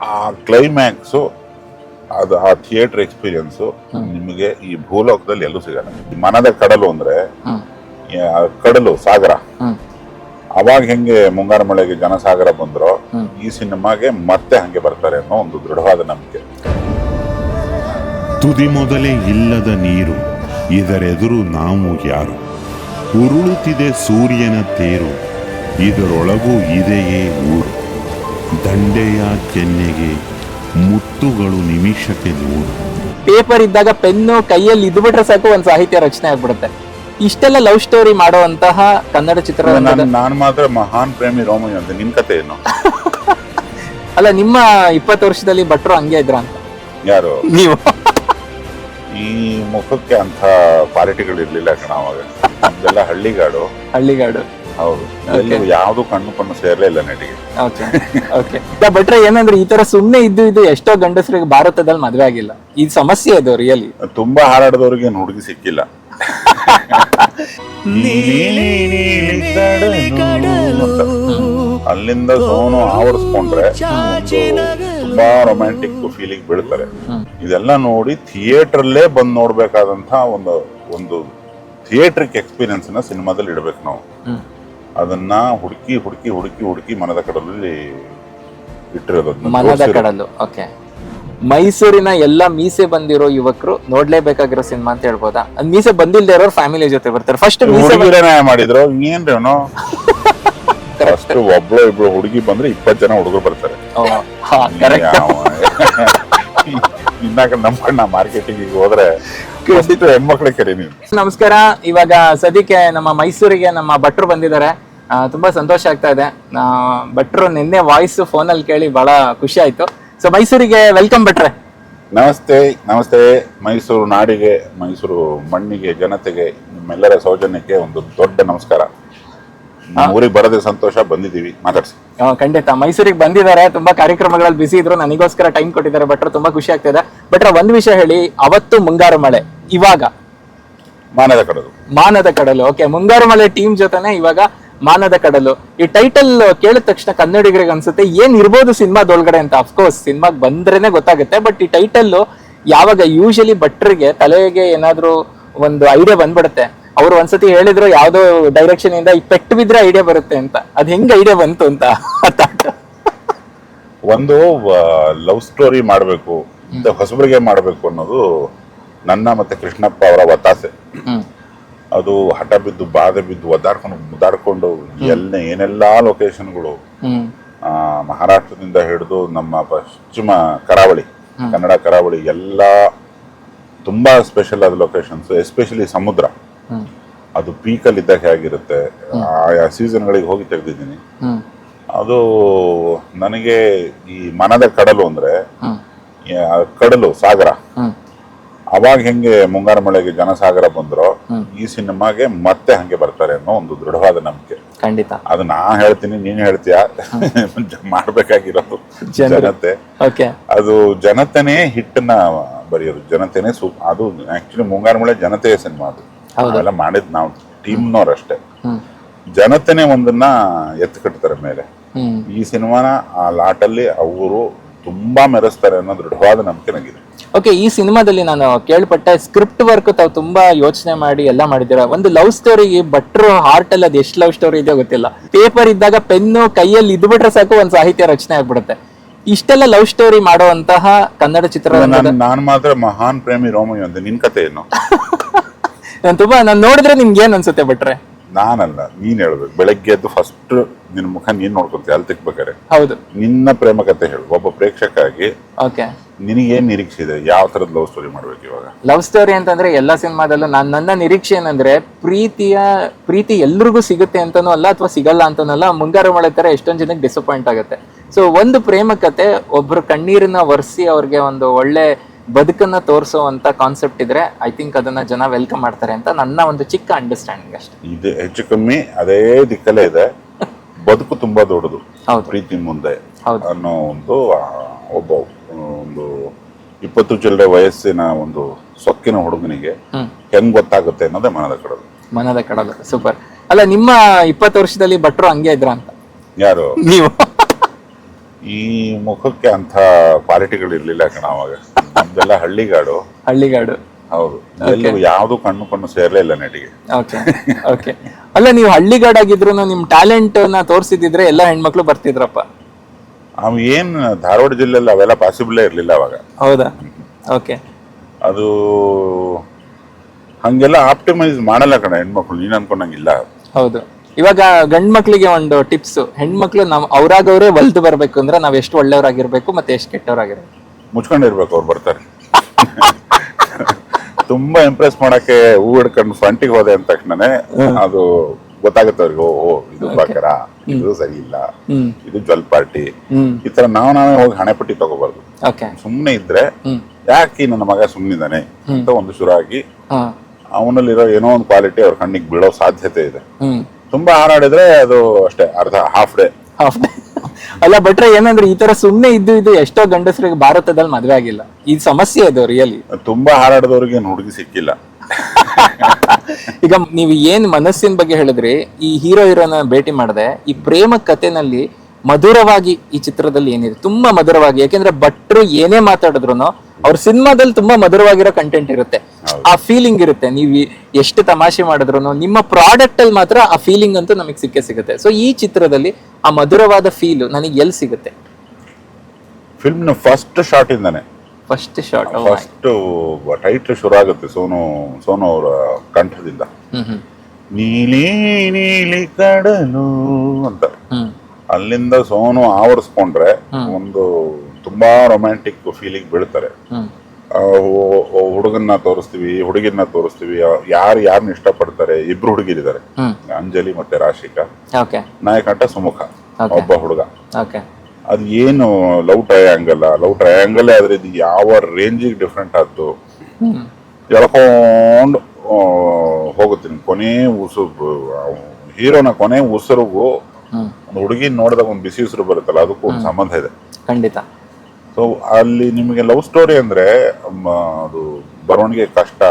ಆ ಕ್ಲೈಮ್ಯಾಕ್ಸು ಅದು ಆ ಥಿಯೇಟರ್ ಎಕ್ಸ್ಪೀರಿಯನ್ಸು ನಿಮಗೆ ಈ ಭೂಲೋಕದಲ್ಲಿ ಎಲ್ಲೂ ಸಿಗಲ್ಲ. ಮನದ ಕಡಲು ಅಂದ್ರೆ ಕಡಲು ಸಾಗರ, ಅವಾಗ ಹೆಂಗೆ ಮುಂಗಾರು ಮಳೆಗೆ ಜನಸಾಗರ ಬಂದ್ರೋ ಈ ಸಿನಿಮಾಗೆ ಮತ್ತೆ ಹಂಗೆ ಬರ್ತಾರೆ ಅನ್ನೋ ಒಂದು ದೃಢವಾದ ನಂಬಿಕೆ. ತುದಿ ಮೊದಲೇ ಇಲ್ಲದ ನೀರು, ಇದರೆದುರು ನಾವು ಯಾರು? ಉರುಳುತ್ತಿದೆ ಸೂರ್ಯನ ತೇರು, ಇದರೊಳಗೂ ಇದೆಯೇ ಊರು. ದಂಡೆಯ ಕೆನ್ನೆಗೆ ಮುತ್ತುಗಳು ನಿಮಿಷಕ್ಕೆ ನೂರು. ಪೇಪರ್ ಇದ್ದಾಗ ಪೆನ್ನು ಕೈಯಲ್ಲಿ ಇದ್ಬಿಟ್ರೆ ಸಾಕು ಒಂದ್ ಸಾಹಿತ್ಯ ರಚನೆ ಆಗ್ಬಿಡುತ್ತೆ. ಇಷ್ಟೆಲ್ಲ ಲವ್ ಸ್ಟೋರಿ ಮಾಡುವಂತಹ ಕನ್ನಡ ಚಿತ್ರರಂಗದ ನಾನು ಮಾತ್ರ ಮಹಾನ್ ಪ್ರೇಮಿ ರೋಮಿಯೋ ಅಂತ. ನಿನ್ ಕತೆ ಏನು? ಅಲ್ಲ, ನಿಮ್ಮ 20 ವರ್ಷದಲ್ಲಿ ಭಟ್ರು ಹಂಗೆ ಇದ್ರ ಅಂತ? ಯಾರು ನೀವು? ಈ ಮುಖಕ್ಕೆ ಅಂತ ಕ್ವಾಲಿಟಿಗಳು ಇರ್ಲಿಲ್ಲ ಕಣ ಅವಾಗ. ನಮ್ದೆಲ್ಲ ಹಳ್ಳಿಗಾಡು. ಹೌದು, ಯಾವ್ದು ಕಣ್ಣು ಸೇರ್ಲೇ ಇಲ್ಲ ನಟಿಗೆ. ಭಟ್ರೆ ಏನಂದ್ರೆ ಈ ತರ ಸುಮ್ನೆ ಇದ್ದು ಎಷ್ಟೋ ಗಂಡಸರಿಗೆ ಭಾರತದಲ್ಲಿ ಮದ್ವೆ ಆಗಿಲ್ಲ. ಈ ಸಮಸ್ಯೆ ಅದು ರಿಯಲಿ. ತುಂಬಾ ಹಾರಾಡದವ್ರಿಗೆ ಏನು ಹುಡುಗಿ ಸಿಕ್ಕಿಲ್ಲ. ಅಲ್ಲಿಂದ ಸೋನು ಆವರಿಸ್ಕೊಂಡ್ರೆ ತುಂಬಾ ರೊಮ್ಯಾಂಟಿಕ್ ಫೀಲಿಂಗ್ ಬೀಳ್ತಾರೆ. ಇದೆಲ್ಲ ನೋಡಿ ಥಿಯೇಟರ್ಲ್ಲೇ ಬಂದು ನೋಡ್ಬೇಕಾದಂತ ಒಂದು ಥಿಯೇಟ್ರಿಕ್ ಎಕ್ಸ್ಪೀರಿಯನ್ಸ್ ನ ಸಿನಿಮಾದಲ್ಲಿ ಇಡ್ಬೇಕು ನಾವು. ಅದನ್ನ ಹುಡುಕಿ ಮನದ ಕಡಲಲ್ಲಿ ಇಟ್ಟಿರೋದು. ಮನದ ಕಡಲು. ಓಕೆ, ಮೈಸೂರಿನ ಎಲ್ಲಾ ಮೀಸೆ ಬಂದಿರೋ ಯುವಕರು ನೋಡ್ಲೇಬೇಕಾಗಿರೋ ಸಿನಿಮಾ ಅಂತ ಹೇಳ್ಬೋದಾ? ಮೀಸೆ ಬಂದಿಲ್ದೇ ಇರೋರು ಫ್ಯಾಮಿಲಿ ಜೊತೆ ಬರ್ತಾರೆ. ಫಸ್ಟ್ ಮಾಡಿದ್ರು ಏನ್ರೇನೋ ಫಸ್ಟ್ ಒಬ್ಳು ಇಬ್ಳು ಹುಡುಗಿ ಬಂದ್ರೆ 20 ಜನ ಹುಡುಗರು ಬರ್ತಾರೆ. ಇನ್ನಾಕ ನಮ್ಕಣ್ಣ ಮಾರ್ಕೆಟಿಂಗ್ ಹೋದ್ರೆ ಹೆಣ್ಮಕ್ಳಿಗೆ ಕರಿ ನೀವು. ನಮಸ್ಕಾರ. ಇವಾಗ ಸದ್ಯಕ್ಕೆ ನಮ್ಮ ಮೈಸೂರಿಗೆ ನಮ್ಮ ಭಟ್ರು ಬಂದಿದ್ದಾರೆ. ತುಂಬಾ ಸಂತೋಷ ಆಗ್ತಾ ಇದೆ. ಭಟ್ರು ನಿನ್ನೆ ವಾಯ್ಸ್ ಫೋನಲ್ಲಿ ಕೇಳಿ ಬಹಳ ಖುಷಿ ಆಯ್ತು. ಸೊ ಮೈಸೂರಿಗೆ ವೆಲ್ಕಮ್ ಭಟ್ರೆ. ನಮಸ್ತೆ. ಮೈಸೂರು ನಾಡಿಗೆ, ಮೈಸೂರು ಮಣ್ಣಿಗೆ, ಜನತೆಗೆ, ನಿಮ್ಮೆಲ್ಲರ ಸೌಜನ್ಯಕ್ಕೆ ಒಂದು ದೊಡ್ಡ ನಮಸ್ಕಾರ. ಊರಿಗೆ ಬರೋದೇ ಸಂತೋಷ, ಬಂದಿದ್ದೀವಿ, ಮಾತಾಡ್ಸಿ. ಖಂಡಿತ ಮೈಸೂರಿಗೆ ಬಂದಿದ್ದಾರೆ. ತುಂಬಾ ಕಾರ್ಯಕ್ರಮಗಳಲ್ಲಿ ಬಿಸಿ ಇದ್ರು, ನನಗೋಸ್ಕರ ಟೈಮ್ ಕೊಟ್ಟಿದ್ದಾರೆ ಭಟ್ರು. ತುಂಬಾ ಖುಷಿ ಆಗ್ತಿದೆ. ಭಟ್ರ, ಒಂದ್ ವಿಷಯ ಹೇಳಿ, ಅವತ್ತು ಮುಂಗಾರು ಮಳೆ, ಇವಾಗ ಮಾನದ ಕಡಲು. ಓಕೆ, ಮುಂಗಾರು ಮಳೆ ಟೀಮ್ ಜೊತೆನೆ ಇವಾಗ ಮಾನದ ಕಡಲು. ಈ ಟೈಟಲ್ ಕೇಳಿದ ತಕ್ಷಣ ಕನ್ನಡಿಗರಿಗೆ ಅನ್ಸುತ್ತೆ ಏನ್ ಇರ್ಬೋದು ಸಿನಿಮಾದೊಳಗಡೆ ಅಂತ. ಅಫ್ಕೋರ್ಸ್ ಸಿನಿಮಾಗ್ ಬಂದ್ರೇನೆ ಗೊತ್ತಾಗುತ್ತೆ. ಬಟ್ ಈ ಟೈಟಲ್ ಯಾವಾಗ ಯೂಶಲಿ ಭಟ್ರಿಗೆ ತಲೆಗೆ ಏನಾದ್ರು ಒಂದು ಐಡಿಯಾ ಬಂದ್ಬಿಡುತ್ತೆ. ಅವ್ರು ಒಂದ್ಸತಿ ಹೇಳಿದ್ರು ಯಾವ್ದೋ ಡೈರೆಕ್ಷನ್ ಇಂದ ಈ ಪೆಟ್ಟು ಬಿದ್ರೆ ಐಡಿಯಾ ಬರುತ್ತೆ ಅಂತ. ಅದ್ ಹೆಂಗ್ ಐಡಿಯಾ ಬಂತು ಅಂತ? ಒಂದು ಲವ್ ಸ್ಟೋರಿ ಮಾಡ್ಬೇಕು, ಹೊಸಬರಿಗೆ ಮಾಡ್ಬೇಕು ಅನ್ನೋದು ನನ್ನ ಮತ್ತೆ ಕೃಷ್ಣಪ್ಪ ಅವರ ಒತ್ತಾಸೆ. ಅದು ಹಠ ಬಿದ್ದು, ಬಾಧೆ ಬಿದ್ದು, ಮುದ್ದಾಡ್ಕೊಂಡು ಏನೆಲ್ಲಾ ಲೊಕೇಶನ್ಗಳು, ಮಹಾರಾಷ್ಟ್ರದಿಂದ ಹಿಡಿದು ನಮ್ಮ ಪಶ್ಚಿಮ ಕರಾವಳಿ, ಕನ್ನಡ ಕರಾವಳಿ ಎಲ್ಲಾ ತುಂಬಾ ಸ್ಪೆಷಲ್ ಆದ ಲೊಕೇಶನ್ಸ್. ಎಸ್ಪೆಷಲಿ ಸಮುದ್ರ, ಅದು ಪೀಕಲ್ಲಿ ಇದ್ದಾಗ ಹೇಗಿರುತ್ತೆ, ಆ ಸೀಸನ್ಗಳಿಗೆ ಹೋಗಿ ತೆಗೆದಿದ್ದೀನಿ. ಅದು ನನಗೆ ಈ ಮನದ ಕಡಲು ಅಂದ್ರೆ ಕಡಲು ಸಾಗರ, ಅವಾಗ ಹೆಂಗೆ ಮುಂಗಾರು ಮಳೆಗೆ ಜನಸಾಗರ ಬಂದ್ರೋ ಈ ಸಿನಿಮಾಗೆ ಮತ್ತೆ ಹಂಗೆ ಬರ್ತಾರೆ ಅನ್ನೋ ಒಂದು ದೃಢವಾದ ನಂಬಿಕೆ. ಖಂಡಿತ. ಅದು ನಾ ಹೇಳ್ತೀನಿ, ನೀನ್ ಹೇಳ್ತೀಯಾ? ಮಾಡ್ಬೇಕಾಗಿರೋದು ಜನತೆ. ಅದು ಜನತೆನೇ ಹಿಟ್ಟನ್ನ ಬರೆಯೋದು, ಜನತೆನೇ ಅದು ಆಕ್ಚುಲಿ ಮುಂಗಾರು ಮಳೆ ಜನತೆಯ ಸಿನಿಮಾ. ಅದು ಅವೆಲ್ಲ ಮಾಡಿದ್ ನಾವು ಟೀಮ್ನವ್ರಷ್ಟೇ. ಜನತೆನೇ ಒಂದನ್ನ ಎತ್ತು ಕಟ್ತಾರೆ ಮೇಲೆ. ಈ ಸಿನಿಮಾನ ಆ ಲಾಟಲ್ಲಿ ಅವರು ತುಂಬಾ ಮೆರೆಸ್ತಾರೆ ಅನ್ನೋ ದೃಢವಾದ ನಂಬಿಕೆ ನನಗಿದೆ. ಓಕೆ, ಈ ಸಿನಿಮಾದಲ್ಲಿ ನಾನು ಕೇಳ್ಪಟ್ಟೆ ಸ್ಕ್ರಿಪ್ಟ್ ವರ್ಕ್ ತಾವು ತುಂಬಾ ಯೋಚನೆ ಮಾಡಿ ಎಲ್ಲ ಮಾಡಿದ್ದೀರಾ. ಒಂದು ಲವ್ ಸ್ಟೋರಿ ಭಟ್ರು ಹಾರ್ಟ್ ಅಲ್ಲಿ ಅದು ಎಷ್ಟು ಲವ್ ಸ್ಟೋರಿ ಇದೆಯೋ ಗೊತ್ತಿಲ್ಲ. ಪೇಪರ್ ಇದ್ದಾಗ ಪೆನ್ನು ಕೈಯಲ್ಲಿ ಇದ್ಬಿಟ್ರೆ ಸಾಕು ಒಂದ್ ಸಾಹಿತ್ಯ ರಚನೆ ಆಗ್ಬಿಡುತ್ತೆ. ಇಷ್ಟೆಲ್ಲ ಲವ್ ಸ್ಟೋರಿ ಮಾಡುವಂತಹ ಕನ್ನಡ ಚಿತ್ರರಂಗದ ನಾನು ಮಾತ್ರ ಮಹಾನ್ ಪ್ರೇಮಿ ರೋಮಿಯೋ ಅಂತ. ನಿನ್ ಕತೆ ಏನು? ನಾನು ನೋಡಿದ್ರೆ ನಿಮ್ಗೆ ಏನ್ ಅನ್ಸುತ್ತೆ ಭಟ್ರೆ? ನಾನಲ್ಲ, ನೀನ್ ಹೇಳ್ಬೇಕು. ಬೆಳಗ್ಗೆ ಎದ್ದು ಫಸ್ಟ್ ನಿನ್ ಮುಖ ನೀನ್ ನೋಡ್ಕೊಂತೀಯ ಅಲ್ಲಿ ತೆಗ್ಬೇಕಾರೆ. ಹೌದು, ನಿನ್ನ ಪ್ರೇಮ ಕತೆ ಹೇಳು. ಒಬ್ಬ ಪ್ರೇಕ್ಷಕ ಆಗಿ ನಿನಗೇನ್ ನಿರೀಕ್ಷೆ ಇದೆ? ಯಾವ ತರದ ಲವ್ ಸ್ಟೋರಿ ಮಾಡ್ಬೇಕು ಇವಾಗ? ಲವ್ ಸ್ಟೋರಿ ಅಂತಂದ್ರೆ ಎಲ್ಲಾ ಸಿನಿಮಾದಲ್ಲೂ ನನ್ನ ನಿರೀಕ್ಷೆ ಏನಂದ್ರೆ ಪ್ರೀತಿ ಎಲ್ರಿಗೂ ಸಿಗುತ್ತೆ ಅಂತಾನೂ ಅಲ್ಲ, ಅಥವಾ ಸಿಗಲ್ಲ ಅಂತಾನೂ ಅಲ್ಲ. ಮುಂಗಾರು ಮಳೆ ತರ ಎಷ್ಟೊಂದ್ ಜನಕ್ಕೆ ಡಿಸಪಾಯಿಂಟ್ ಆಗುತ್ತೆ. ಸೊ ಒಂದು ಪ್ರೇಮ ಕತೆ, ಒಬ್ರು ಕಣ್ಣೀರನ್ನ ಒರೆಸಿ ಅವ್ರಿಗೆ ಒಂದು ಒಳ್ಳೆ ಬದುಕನ್ನ ತೋರಿಸುವಂತ ಕಾನ್ಸೆಪ್ಟ್ ಇದ್ರೆ ಐ ಥಿಂಕ್ ಅದನ್ನ ಜನ ವೆಲ್ಕಮ್ ಮಾಡ್ತಾರೆ ಅಂತ ನನ್ನ ಒಂದು ಚಿಕ್ಕ ಅಂಡರ್ಸ್ಟ್ಯಾಂಡಿಂಗ್ ಅಷ್ಟೇ. ಇದು ಹೆಚ್ಚು ಕಮ್ಮಿ ಅದೇ ದಿಕ್ಕಲ್ಲೇ ಇದೆ. ಬದುಕು ತುಂಬಾ ದೊಡ್ಡದು ಪ್ರೀತಿ ಮುಂದೆ ಅನ್ನೋ ಒಬ್ಬ 20 ಚಿಲ್ಲರೆ ವಯಸ್ಸಿನ ಒಂದು ಸೊಕ್ಕಿನ ಹುಡುಗನಿಗೆ ಹೆಂಗ್ ಗೊತ್ತಾಗುತ್ತೆ ಅನ್ನೋದೇ ಮನದ ಕಡಲು. ಸೂಪರ್. ಅಲ್ಲ, ನಿಮ್ಮ 20 ವರ್ಷದಲ್ಲಿ ಭಟ್ರು ಹಂಗೆ ಇದ್ರ ಅಂತ? ಯಾರು? ನೀವು ಈ ಮುಖಕ್ಕೆ ಅಂತ ಕ್ವಾಲಿಟಿಗಳು ಇರ್ಲಿಲ್ಲ ಕಣ ಅವಾಗ. ನಮ್ದೆಲ್ಲ ಹಳ್ಳಿಗಾಡು. ಹಳ್ಳಿಗಾಡು. ಹೌದು, ಎಲ್ಲೂ ಯಾವ್ದು ಕಣ್ಣು ಸೇರ್ಲೇ ಇಲ್ಲ ನೆಟಿಗೆ. Okay okay. ಅಲ್ಲ, ನೀವು ಹಳ್ಳಿಗಾಡಾಗಿದ್ರು ನಿಮ್ ಟ್ಯಾಲೆಂಟ್ ನ ತೋರಿಸಿದ್ರೆ ಎಲ್ಲ ಹೆಣ್ಮಕ್ಳು ಬರ್ತಿದ್ರಪ್ಪ. ಅವ್ ಏನ್ ಧಾರವಾಡ ಜಿಲ್ಲೆಯಲ್ಲಿ ಅವೆಲ್ಲ ಪಾಸಿಬಲೇ ಇರ್ಲಿಲ್ಲ ಅವಾಗ. ಹೌದಾ? ಓಕೆ. ಅದು ಹಂಗೆಲ್ಲ ಆಪ್ಟಿಮೈಸ್ ಮಾಡಲ್ಲ ಕಣ ಹೆಣ್ಮಕ್ಳು, ನೀನ್ ಅನ್ಕೊಂಡಂಗಿಲ್ಲ. ಹೌದು. ಇವಾಗ ಗಂಡ್ ಮಕ್ಳಿಗೆ ಒಂದು ಟಿಪ್ಸ್, ಹೆಣ್ಮಕ್ಳು ನಾವ್ ಅವ್ರಾಗವ್ರೆ ಒಲ್ದು ಬರ್ಬೇಕು ಅಂದ್ರೆ ನಾವ್ ಎಷ್ಟು ಒಳ್ಳೆಯವ್ರಾಗಿರ್ಬೇಕು ಮತ್ತೆ ಎಷ್ಟು ಕೆಟ್ಟವ್ರಾಗಿರ್ಬೇಕು? ಮುಚ್ಕೊಂಡಿರ್ಬೇಕು, ಅವ್ರು ಬರ್ತಾರೆ. ತುಂಬಾ ಇಂಪ್ರೆಸ್ ಮಾಡಕ್ಕೆ ಹೂ ಹಿಡ್ಕೊಂಡು ಫ್ರಂಟಿಗೆ ಹೋದೆ ಅಂದ ತಕ್ಷಣನೇ ಅದು ಗೊತ್ತಾಗುತ್ತೆ ಅವ್ರಿಗೆ. ಓ ಇದು ಬಾಕರ, ಇದು ಸರಿ ಇಲ್ಲ, ಇದು ಜ್ವಲ್ ಪಾರ್ಟಿ, ಈ ತರ ನಾವೇ ಹೋಗಿ ಹಣೆಪಟ್ಟಿ ತಗೋಬಾರ್ದು. ಸುಮ್ನೆ ಇದ್ರೆ ಯಾಕೆ ನನ್ನ ಮಗ ಸುಮ್ನಿದ್ದಾನೆ ಅಂತ ಒಂದು ಶುರು ಆಗಿ ಅವನಲ್ಲಿರೋ ಏನೋ ಒಂದು ಕ್ವಾಲಿಟಿ ಅವ್ರ ಕಣ್ಣಿಗೆ ಬೀಳೋ ಸಾಧ್ಯತೆ ಇದೆ. ತುಂಬಾ ಹಾರಾಡಿದ್ರೆ ಅದು ಅಷ್ಟೇ, ಅರ್ಧ ಹಾಫ್ ಡೇ. ಅಲ್ಲ ಭಟ್ರೆ, ಏನಂದ್ರೆ ಈ ತರ ಸುಮ್ನೆ ಇದ್ದು ಎಷ್ಟೋ ಗಂಡಸರಿಗೆ ಭಾರತದಲ್ಲಿ ಮದ್ವೆ ಆಗಿಲ್ಲ. ಈ ಸಮಸ್ಯೆ ಅದು ರಿಯಲಿ. ತುಂಬಾ ಹಾರಾಡಿದವ್ರಿಗೆ ಏನು ಹುಡುಗಿ ಸಿಕ್ಕಿಲ್ಲ. ಈಗ ನೀವು ಏನ್ ಮನಸ್ಸಿನ ಬಗ್ಗೆ ಹೇಳಿದ್ರಿ, ಈ ಹೀರೋಯಿರೋನ ಭೇಟಿ ಮಾಡದೆ ಈ ಪ್ರೇಮ ಕಥೆನಲ್ಲಿ ಮಧುರವಾಗಿ ಈ ಚಿತ್ರದಲ್ಲಿ ಏನಿದೆ ತುಂಬಾ ಮಧುರವಾಗಿ, ಯಾಕೆಂದ್ರೆ ಭಟ್ರು ಏನೇ ಮಾತಾಡಿದ್ರು ಅವ್ರ ಸಿನಿಮಾದಲ್ಲಿ ತುಂಬಾ ಮಧುರವಾಗಿರೋ ಕಂಟೆಂಟ್ ಇರುತ್ತೆ, ಆ ಫೀಲಿಂಗ್ ಇರುತ್ತೆ. ನೀವು ಎಷ್ಟು ತಮಾಷೆ ಮಾಡಿದ್ರು ನಿಮ್ಮ ಪ್ರಾಡಕ್ಟ್ ಅಲ್ಲಿ ಮಾತ್ರ ಆ ಫೀಲಿಂಗ್ ಅಂತೂ ನಮಗೆ ಸಿಗುತ್ತೆ. ಸೊ ಈ ಚಿತ್ರದಲ್ಲಿ ಆ ಮಧುರವಾದ ಫೀಲ್ ನನಗೆ ಎಲ್ಲಿ ಸಿಗುತ್ತೆ? ಫಿಲ್ಮ್ ನ ಫಸ್ಟ್ ಶಾಟ್ ಇಂದಾನೆ. ಫಸ್ಟ್ ಶಾಟ್, ಫಸ್ಟ್ ಟೈಟ್ಲ್ ಶುರು ಆಗುತ್ತೆ ಸೋನು ಅವರ ಕಂಠದಿಂದ, ನೀಲಿ ನೀಲಿ ಕಡಲು ಅಂತ. ಅಲ್ಲಿಂದ ಸೋನು ಆವರಿಸ್ಕೊಂಡ್ರೆ ಒಂದು ತುಂಬಾ ರೊಮ್ಯಾಂಟಿಕ್ ಫೀಲಿಂಗ್ ಬೀಳ್ತಾರೆ. ಹುಡುಗನ್ನ ತೋರಿಸ್ತೀವಿ, ಹುಡುಗಿನ ತೋರಿಸ್ತೀವಿ, ಯಾರನ್ನ ಇಷ್ಟಪಡ್ತಾರೆ. ಇಬ್ರು ಹುಡುಗಿರಿದ್ದಾರೆ, ಅಂಜಲಿ ಮತ್ತೆ ರಾಶಿಕಾ. ನಾಯಕನಟ ಸುಮುಖ, ಒಬ್ಬ ಹುಡುಗ. ಅದು ಏನು ಲವ್ ಟ್ರಯಾಂಗಲ್ ಆದ್ರೆ ಇದು ಯಾವ ರೇಂಜಿಗೆ ಡಿಫ್ರೆಂಟ್ ಆದ್ದು, ಎಳ್ಕೊಂಡು ಹೋಗುತ್ತೆ. ಕೊನೆ ಹೀರೋನ ಕೊನೆ ಉಸಿರಿಗೂ ಒಂದು ಹುಡುಗಿ ನೋಡಿದಾಗ ಒಂದು ಬಿಸಿ ಉಸಿರು ಬರುತ್ತಲ್ಲ, ಅದಕ್ಕೂ ಒಂದು ಸಂಬಂಧ ಇದೆ ಖಂಡಿತ. ಸೊ ಅಲ್ಲಿ ನಿಮಗೆ ಲವ್ ಸ್ಟೋರಿ ಅಂದ್ರೆ ಅದು ಬರವಣಿಗೆ ಕಷ್ಟ,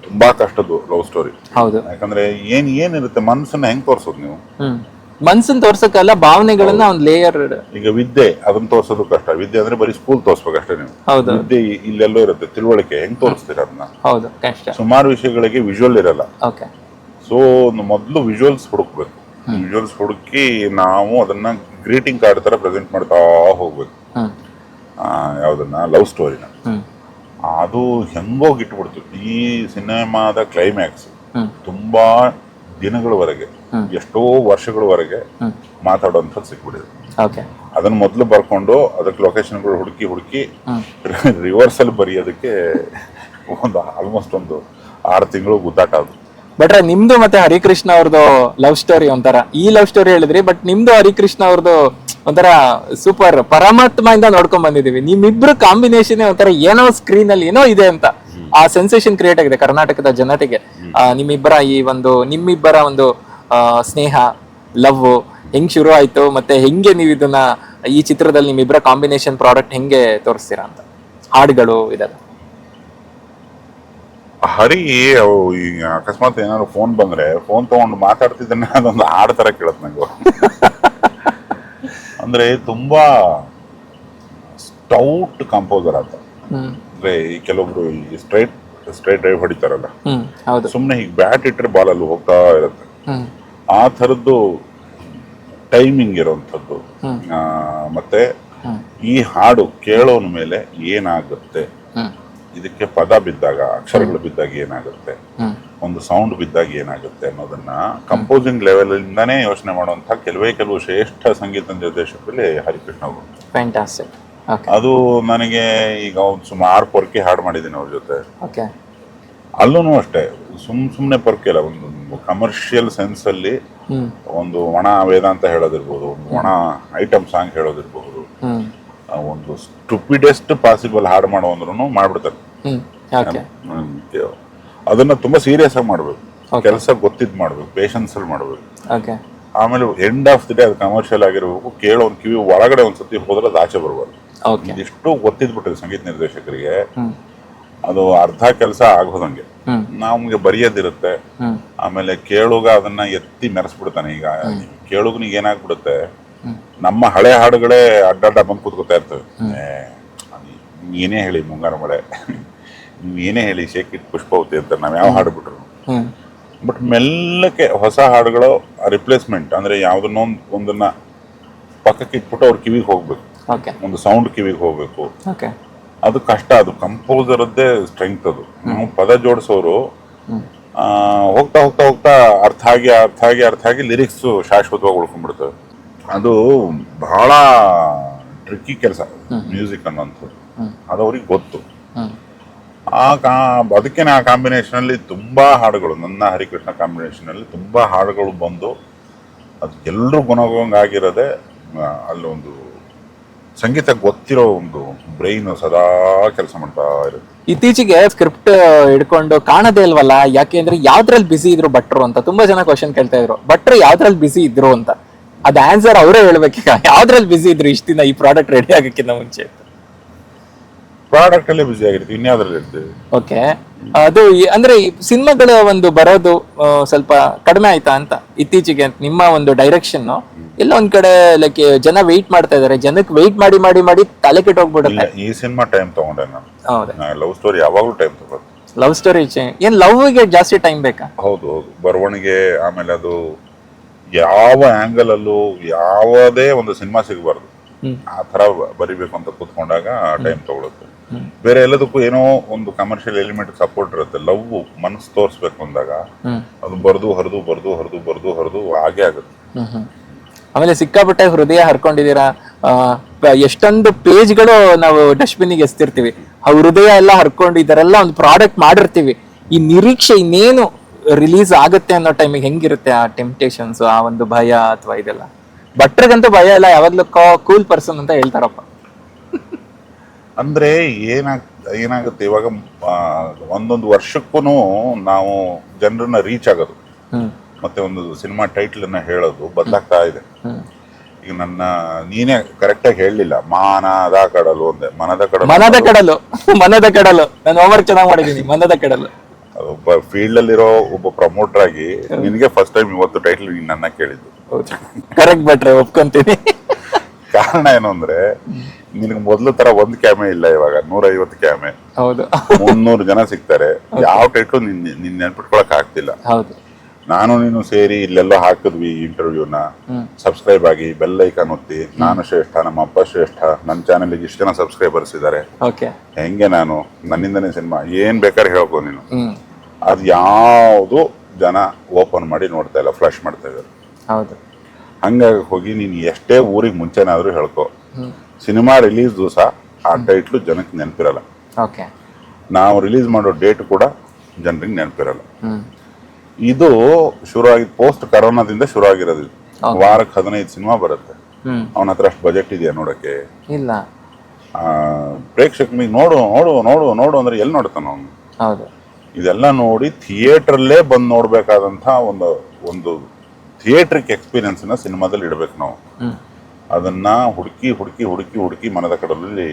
ತುಂಬಾ ಕಷ್ಟದ್ದು ಲವ್ ಸ್ಟೋರಿ. ಹೌದು. ಯಾಕಂದ್ರೆ ಏನಿರುತ್ತೆ, ಮನಸ್ಸನ್ನ ಹೆಂಗ್ ತೋರ್ಸೋದು ನೀವು? ಮನ್ಸನ್ ತೋರ್ಸಕ್ಕಲ್ಲ, ಭಾವನೆಗಳನ್ನ ಒಂದು ಲೇಯರ್. ಈಗ ವಿದ್ಯೆ ಅದನ್ನ ತೋರ್ಸೋದು ಕಷ್ಟ. ವಿದ್ಯೆ ಅಂದ್ರೆ ಬರೀ ಸ್ಕೂಲ್ ತೋರ್ಸ್ಬೇಕಷ್ಟೇ ನೀವು. ವಿದ್ಯೆ ಇಲ್ಲೆಲ್ಲೋ ಇರುತ್ತೆ, ತಿಳುವಳಿಕೆ ಹೆಂಗ್ ತೋರಿಸ್ತೀರ ಅದನ್ನ? ಹೌದು, ಕಷ್ಟ. ಸುಮಾರು ವಿಷಯಗಳಿಗೆ ವಿಜುವಲ್ ಇರಲ್ಲ. ಓಕೆ. ಸೊ ಮೊದಲು ವಿಜುವಲ್ಸ್ ಹುಡುಕ್ಬೇಕು. ವಿಜುವಲ್ಸ್ ಹುಡುಕಿ ನಾವು ಅದನ್ನ ಗ್ರೀಟಿಂಗ್ ಕಾರ್ಡ್ ತರ ಪ್ರೆಸೆಂಟ್ ಮಾಡ್ತಾ ಹೋಗ್ಬೇಕು. ಯಾವ್ದನ್ನ? ಲವ್ ಸ್ಟೋರಿನ. ಅದು ಹೆಂಗೋಗಿ ಇಟ್ಬಿಡ್ತು. ಈ ಸಿನಿಮಾದ ಕ್ಲೈಮ್ಯಾಕ್ಸ್ ತುಂಬಾ ದಿನಗಳವರೆಗೆ, ಎಷ್ಟೋ ವರ್ಷಗಳವರೆಗೆ ಮಾತಾಡುವಂಥದ್ದು ಸಿಕ್ಬಿಟ್ಟಿದೆ. ಅದನ್ನ ಮೊದಲು ಬರ್ಕೊಂಡು ಅದಕ್ಕೆ ಲೊಕೇಶನ್ಗಳು ಹುಡುಕಿ ರಿವರ್ಸಲ್ ಬರೆಯೋದಕ್ಕೆ ಆಲ್ಮೋಸ್ಟ್ ಒಂದು 6 ತಿಂಗಳು ಗುದ್ದಾಟ ಅದು. ಬಟ್ ನಿಮ್ದು ಮತ್ತೆ ಹರಿಕೃಷ್ಣ ಅವ್ರದ್ದು ಲವ್ ಸ್ಟೋರಿ ಒಂಥರ, ಈ ಲವ್ ಸ್ಟೋರಿ ಹೇಳಿದ್ರಿ, ಬಟ್ ನಿಮ್ದು ಹರಿಕೃಷ್ಣ ಅವ್ರದ್ದು ಒಂಥರ ಸೂಪರ್. ಪರಮಾತ್ಮ ಇಂದ ನೋಡ್ಕೊಂಡ್ ಬಂದಿದೀವಿ. ನಿಮ್ಮಿಬ್ರು ಕಾಂಬಿನೇಷನ್ ಒಂಥರ ಏನೋ ಸ್ಕ್ರೀನ್ ಅಲ್ಲಿ ಏನೋ ಇದೆ ಅಂತ ಆ ಸೆನ್ಸೇಷನ್ ಕ್ರಿಯೇಟ್ ಆಗಿದೆ ಕರ್ನಾಟಕದ ಜನತೆಗೆ. ನಿಮ್ಮಿಬ್ಬರ ಒಂದು ಸ್ನೇಹ, ಲವ್ ಹೆಂಗ್ ಶುರು ಆಯ್ತು, ಮತ್ತೆ ಹೆಂಗೆ ನೀವು ಇದನ್ನ ಈ ಚಿತ್ರದಲ್ಲಿ ನಿಮ್ಮಿಬ್ಬರ ಕಾಂಬಿನೇಷನ್ ಪ್ರಾಡಕ್ಟ್ ಹೆಂಗೆ ತೋರಿಸ್ತೀರಾ ಅಂತ, ಹಾಡುಗಳು ಇದೆಲ್ಲ. ಹರಿ ಈಗ ಅಕಸ್ಮಾತ್ ಏನಾದ್ರು ಫೋನ್ ಬಂದ್ರೆ ಫೋನ್ ತಗೊಂಡು ಮಾತಾಡ್ತಿದ್ದಾನೆ, ಅದೊಂದು ಹಾಡು ತರ ಕೇಳತ್ ನಂಗೆ. ಅಂದ್ರೆ ತುಂಬಾ ಸ್ಟೌಟ್ ಕಂಪೋಸರ್ ಅಂತ. ಅಂದ್ರೆ ಈ ಕೆಲವೊಬ್ರು ಈ ಸ್ಟ್ರೈಟ್ ಡ್ರೈವ್ ಹೊಡಿತಾರಲ್ಲ, ಸುಮ್ನೆ ಹೀಗೆ ಬ್ಯಾಟ್ ಇಟ್ಟರೆ ಬಾಲ್ ಅಲ್ಲಿ ಹೋಗ್ತಾ ಇರುತ್ತೆ. ಆ ಥರದ್ದು ಟೈಮಿಂಗ್ ಇರೋಂಥದ್ದು. ಮತ್ತೆ ಈ ಹಾಡು ಕೇಳೋನ ಮೇಲೆ ಏನಾಗುತ್ತೆ, ಇದಕ್ಕೆ ಪದ ಬಿದ್ದಾಗ, ಅಕ್ಷರಗಳು ಬಿದ್ದಾಗ ಏನಾಗುತ್ತೆ, ಒಂದು ಸೌಂಡ್ ಬಿದ್ದಾಗ ಏನಾಗುತ್ತೆ ಅನ್ನೋದನ್ನ ಕಂಪೋಸಿಂಗ್ ಲೆವೆಲ್ ಇಂದಾನೇ ಯೋಚನೆ ಮಾಡುವಂತಹ ಕೆಲವು ಶ್ರೇಷ್ಠ ಸಂಗೀತ ನಿರ್ದೇಶಕರಲ್ಲಿ ಹರಿಕೃಷ್ಣ ಅವರು. ಅದು ನನಗೆ ಈಗ ಸುಮಾರು ಪೊರ್ಕೆ ಹಾಡು ಮಾಡಿದ್ದೀನಿ ಅವ್ರ ಜೊತೆ. ಅಲ್ಲೂ ಅಷ್ಟೇ ಸುಮ್ಮನೆ ಪೊರ್ಕೆ ಇಲ್ಲ, ಒಂದು ಕಮರ್ಷಿಯಲ್ ಸೆನ್ಸ್ ಅಲ್ಲಿ ಒಂದು ಒಣ ವೇದಾಂತ ಹೇಳೋದಿರ್ಬೋದು, ಒಂದು ಒಣ ಐಟಮ್ ಸಾಂಗ್ ಹೇಳೋದಿರ್ಬೋದು, ಒಂದು ಸ್ಟುಪಿಡೆಸ್ಟ್ ಪಾಸಿಬಲ್ ಹಾಡು ಮಾಡೋ ಅಂದ್ರೂ ಮಾಡ್ಬಿಡ್ತಾರೆ. ಅದನ್ನ ತುಂಬಾ ಸೀರಿಯಸ್ ಆಗಿ ಮಾಡ್ಬೇಕು, ಕೆಲಸ ಗೊತ್ತಿದ್ ಮಾಡ್ಬೇಕು, ಪೇಷನ್ಸ್ ಅಲ್ಲಿ ಮಾಡ್ಬೇಕು. ಆಮೇಲೆ ಎಂಡ್ ಆಫ್ ದಿ ಡೇ ಅದು ಕಮರ್ಷಿಯಲ್ ಆಗಿರ್ಬೇಕು. ಕೇಳೋ ಒಂದು ಕಿವಿ ಒಳಗಡೆ ಒಂದ್ಸತಿ ಹೋದ್ರೆ ಅದು ಆಚೆ ಬರ್ಬಾರ್ದು. ಇದಿಷ್ಟು ಗೊತ್ತಿದ್ಬಿಟ್ಟಿದೆ ಸಂಗೀತ ನಿರ್ದೇಶಕರಿಗೆ, ಅದು ಅರ್ಧ ಕೆಲಸ ಆಗೋದಂಗೆ. ನಮ್ಗೆ ಬರೆಯೋದಿರುತ್ತೆ, ಆಮೇಲೆ ಕೇಳುಗ ಅದನ್ನ ಎತ್ತಿ ಮೆರೆಸ್ಬಿಡ್ತಾನೆ. ಈಗ ಕೇಳುಗನಿಗೆ ಏನಾಗ್ಬಿಡುತ್ತೆ, ನಮ್ಮ ಹಳೆ ಹಾಡುಗಳೇ ಅಡ್ಡಾಡ ಬಂದು ಕೂತ್ಕೊತಾ ಇರ್ತವೆ. ನೀವ್ ಏನೇ ಹೇಳಿ ಮುಂಗಾರು ಮಳೆ, ನೀವ್ ಏನೇ ಹೇಳಿ ಶೇಕ್ ಇಟ್ ಪುಷ್ಪವತಿ ಅಂತ ನಾವ್ ಯಾವ ಹಾಡು ಬಿಟ್ರು, ಬಟ್ ಮೆಲ್ಲಕ್ಕೆ ಹೊಸ ಹಾಡುಗಳು ರಿಪ್ಲೇಸ್ಮೆಂಟ್ ಅಂದ್ರೆ ಯಾವ್ದನ್ನೋ ಒಂದನ್ನ ಪಕ್ಕಕ್ಕೆ ಇಟ್ಬಿಟ್ಟು ಅವ್ರ ಕಿವಿಗೆ ಹೋಗ್ಬೇಕು, ಒಂದು ಸೌಂಡ್ ಕಿವಿಗೆ ಹೋಗ್ಬೇಕು. ಅದು ಕಷ್ಟ, ಅದು ಕಂಪೋಸರ್ದೇ ಸ್ಟ್ರೆಂತ್. ಅದು ನಾವು ಪದ ಜೋಡಿಸೋರು ಹೋಗ್ತಾ ಹೋಗ್ತಾ ಹೋಗ್ತಾ ಅರ್ಥ ಆಗಿ ಲಿರಿಕ್ಸ್ ಶಾಶ್ವತವಾಗಿ ಉಳ್ಕೊಂಡ್ಬಿಡ್ತವೆ. ಅದು ಬಹಳ ಟ್ರಿಕ್ಕಿ ಕೆಲಸ ಮ್ಯೂಸಿಕ್ ಅನ್ನೋಂಥದ್ದು. ಅದು ಅವ್ರಿಗೆ ಗೊತ್ತು. ಅದಕ್ಕೆ ಆ ಕಾಂಬಿನೇಷನ್ ಅಲ್ಲಿ ತುಂಬಾ ಹಾಡುಗಳು, ನನ್ನ ಹರಿಕೃಷ್ಣ ಕಾಂಬಿನೇಷನ್ ಅಲ್ಲಿ ತುಂಬಾ ಹಾಡುಗಳು ಬಂದು ಅದು ಎಲ್ಲರೂ ಗುಣಗುವಂಗಾಗಿರೋದೆ ಅಲ್ಲಿ ಒಂದು ಸಂಗೀತ ಗೊತ್ತಿರೋ ಒಂದು ಬ್ರೈನ್ ಸದಾ ಕೆಲಸ ಮಾಡ್ತಾ ಇರುತ್ತೆ. ಇತ್ತೀಚೆಗೆ ಸ್ಕ್ರಿಪ್ಟ್ ಹಿಡ್ಕೊಂಡು ಕಾಣದೇ ಇಲ್ವಲ್ಲ, ಯಾಕೆಂದ್ರೆ ಯಾವ್ದ್ರಲ್ಲಿ ಬಿಸಿ ಇದ್ರು ಭಟ್ರು ಅಂತ ತುಂಬಾ ಜನ ಕ್ವಶನ್ ಕೇಳ್ತಾ ಇದ್ರು. ಭಟ್ರು ಯಾವ್ದ್ರಲ್ಲಿ ಬಿಸಿ ಇದ್ರು ಅಂತ, ಅದ್ ಆನ್ಸರ್ ಅವರೇ ಹೇಳ್ಬೇಕೀಗ. ಯಾವ್ದ್ರಲ್ಲಿ ಬಿಸಿ ಇದ್ರು ಇಷ್ಟ ದಿನ ಈ ಪ್ರಾಡಕ್ಟ್ ರೆಡಿ ಆಗಕ್ಕಿಂತ ಮುಂಚೆ? ಪ್ರಾಡಕ್ಟ್ ಅಲ್ಲೇ ಬಿಸಿ ಆಗಿರ್ತೀವಿ, ಇನ್ಯಾವ್ದ್ರಲ್ಲಿ ಇರ್ತೀವಿ. ಓಕೆ, ಅದು ಅಂದ್ರೆ ಸಿನಿಮಾಗಳ ಒಂದು ಬರೋದು ಸ್ವಲ್ಪ ಕಡಿಮೆ ಆಯ್ತಾ ಅಂತ ಇತ್ತೀಚೆಗೆ? ನಿಮ್ಮ ಒಂದು ಡೈರೆಕ್ಷನ್ ಎಲ್ಲ ಒಂದ್ ಕಡೆ ಲೈಕ್ ಜನ ವೆಯ್ಟ್ ಮಾಡ್ತಾ ಇದಾರೆ, ಜನಕ್ಕೆ ವೆಯ್ಟ್ ಮಾಡಿ ಮಾಡಿ ಮಾಡಿ ತಲೆ ಕೆಟ್ಟೋಗ್ಬಿಡುತ್ತೆ. ಈ ಸಿನಿಮಾ ಟೈಮ್ ತಗೊಂಡೆ ನಾನು. ಹೌದಾ? ಲವ್ ಸ್ಟೋರಿ ಯಾವಾಗ್ಲೂ ಟೈಮ್ ತಗೋದು. ಲವ್ ಸ್ಟೋರಿ ಏನ್ ಲವ್ಗೆ ಜಾಸ್ತಿ ಟೈಮ್ ಬೇಕಾ? ಹೌದು, ಬರವಣಿಗೆ, ಆಮೇಲೆ ಅದು ಯಾವ ಆಂಗಲ್ ಅಲ್ಲೂ ಯಾವುದೇ ಒಂದು ಸಿನಿಮಾ ಸಿಗಬಾರ್ದು, ಆ ತರ ಬರಿಬೇಕು ಅಂತ ಕೂತ್ಕೊಂಡಾಗ ಟೈಮ್ ತಗೊಳುತ್ತೆ. ಬೇರೆ ಎಲ್ಲದಕ್ಕೂ ಏನೋ ಒಂದು ಕಮರ್ಷಿಯಲ್ ಎಲಿಮೆಂಟ್ ಸಪೋರ್ಟ್ ಇರುತ್ತೆ. ಲವ್ ಮನಸ್ಸು ತೋರಿಸ್ಬೇಕು ಅಂದಾಗ ಅದು ಬರ್ದು ಹರಿದು ಹಾಗೆ ಆಗುತ್ತೆ. ಆಮೇಲೆ ಸಿಕ್ಕಾಪಟ್ಟೆ ಹೃದಯ ಹರ್ಕೊಂಡಿದ್ದೀರಾ. ಎಷ್ಟೊಂದು ಪೇಜ್ಗಳು ನಾವು ಡಸ್ಟ್ಬಿನ್ಗೆ ಎಸ್ತಿರ್ತೀವಿ, ಆ ಹೃದಯ ಎಲ್ಲ ಹರ್ಕೊಂಡು ಇದರೆಲ್ಲ ಒಂದು ಪ್ರಾಡಕ್ಟ್ ಮಾಡಿರ್ತೀವಿ. ಈ ನಿರೀಕ್ಷೆ ಇನ್ನೇನು ರಿಲೀಸ್ ಆಗುತ್ತೆ ಅನ್ನೋ ಟೈಮಿಗೆ ಹೆಂಗಿರುತ್ತೆ ಆ ಟೆಂಪ್ಟೇಷನ್ಸ್, ಆ ಒಂದು ಭಯ ಅಥವಾ ಇದೆಲ್ಲ? ಭಟ್ರಿಗಂತೂ ಭಯ ಇಲ್ಲ, ಯಾವಾಗ್ಲೂ ಕೂಲ್ ಪರ್ಸನ್ ಅಂತ ಹೇಳ್ತಾರಪ್ಪ. ಅಂದ್ರೆ ಏನಾಗುತ್ತೆ ಇವಾಗ ಒಂದೊಂದು ವರ್ಷಕ್ಕೂ ನಾವು ಜನರನ್ನ ರೀಚ್ ಆಗೋದು ಮತ್ತೆ ಒಂದು ಸಿನಿಮಾ ಟೈಟಲ್ ಅನ್ನ ಹೇಳೋದು ಬದಲಾಗ್ತಾ ಇದೆ. ಈಗ ನೀನೇ ಕರೆಕ್ಟ್ ಆಗಿ ಹೇಳಲಿಲ್ಲ, ಮಾನದ ಕಡಲು ಅಂದೆ. ಮನದ ಕಡಲು ನಾನು ಹೋಮ್ವರ್ಕ್ ಚೆನ್ನಾಗಿ ಮಾಡಿದ್ದೀನಿ. ಮನದ ಕಡಲು ಒಬ್ಬ ಫೀಲ್ಡ್ ಅಲ್ಲಿರೋ ಒಬ್ಬ ಪ್ರಮೋಟರ್ ಆಗಿ ನಿನಗೆ ಫಸ್ಟ್ ಟೈಮ್ ಇವತ್ತು ಟೈಟಲ್ ನನ್ನ ಕೇಳಿದ್ದು. ಕರೆಕ್ಟ್ ಭಟ್ರೆ, ಒಪ್ಕೊಂತೀನಿ. ಕಾರಣ ಏನು ಅಂದ್ರೆ ನಿನಗೆ ಮೊದ್ಲು ತರ ಒಂದ್ ಕ್ಯಾಮೆ ಇಲ್ಲ, ಇವಾಗ 150 ಕ್ಯಾಮೆ. ಹೌದು, 300 ಜನ ಸಿಗ್ತಾರೆ. ಯಾವ ಟೈಟ್ಲು ನಿನ್ ನೆನ್ಪಿಟ್ಕೊಳಕ್ ಆಗ್ತಿಲ್ಲ. ಹೌದು, ನಾನು ನೀನು ಸೇರಿ ಇಲ್ಲೆಲ್ಲೋ ಹಾಕಿದ್ವಿ ಇಂಟರ್ವ್ಯೂನ. ಸಬ್ಸ್ಕ್ರೈಬ್ ಆಗಿ ಬೆಲ್ ಐಕಾನ್ ಒತ್ತಿ, ನಾನು ಶ್ರೇಷ್ಠ, ನಮ್ಮ ಅಪ್ಪ ಶ್ರೇಷ್ಠ, ನನ್ನ ಚಾನೆಲ್ಗೆ ಇಷ್ಟು ಜನ ಸಬ್ಸ್ಕ್ರೈಬರ್ಸ್ ಇದ್ದಾರೆ. ಹೆಂಗೆ ನಾನು ನನ್ನಿಂದನೇ ಸಿನಿಮಾ ಏನ್ ಬೇಕಾದ್ರೆ ಹೇಳ್ಕೊ ನೀನು, ಅದು ಯಾವುದು ಜನ ಓಪನ್ ಮಾಡಿ ನೋಡ್ತಾ ಇಲ್ಲ, ಫ್ಲಾಶ್ ಮಾಡ್ತಾ ಇದ್ದಾರೆ. ಹೌದು, ಹಂಗಾಗಿ ಹೋಗಿ ನೀನು ಎಷ್ಟೇ ಊರಿಗೆ ಮುಂಚೆನಾದ್ರೂ ಹೇಳ್ಕೊ, ಸಿನಿಮಾ ರಿಲೀಸ್ ದಿವಸ ಆ ಟೈಟ್ಲು ಜನಕ್ಕೆ ನೆನಪಿರಲ್ಲ. ನಾವು ರಿಲೀಸ್ ಮಾಡೋ ಡೇಟ್ ಕೂಡ ಜನರಿಗೆ ನೆನಪಿರಲ್ಲ. ಇದು ಶುರು ಆಗಿದ್ ಪೋಸ್ಟ್ ಕರೋನಾದಿಂದ ಶುರು ಆಗಿರೋದು. ವಾರಕ್ಕೆ 15 ಸಿನಿಮಾ ಬರುತ್ತೆ. ಅವನ ಹತ್ರ ಅಷ್ಟು ಬಜೆಟ್ ಇದೆಯಾ ನೋಡಕ್ಕೆ? ಇಲ್ಲ. ಪ್ರೇಕ್ಷಕನಿಗೆ ನೋಡು ನೋಡು ನೋಡು ನೋಡು ಅಂದ್ರೆ ಎಲ್ಲಿ ನೋಡ್ತಾನ ಅವನು? ಇದೆಲ್ಲ ನೋಡಿ ಥಿಯೇಟ್ರಲ್ಲೇ ಬಂದು ನೋಡ್ಬೇಕಾದಂತ ಒಂದು ಥಿಯೇಟ್ರಿಕ್ ಎಕ್ಸ್ಪೀರಿಯನ್ಸ್ ನ ಸಿನಿಮಾದಲ್ಲಿ ಇಡ್ಬೇಕು ನಾವು. ಅದನ್ನ ಹುಡುಕಿ ಮನದ ಕಡಲಲ್ಲಿ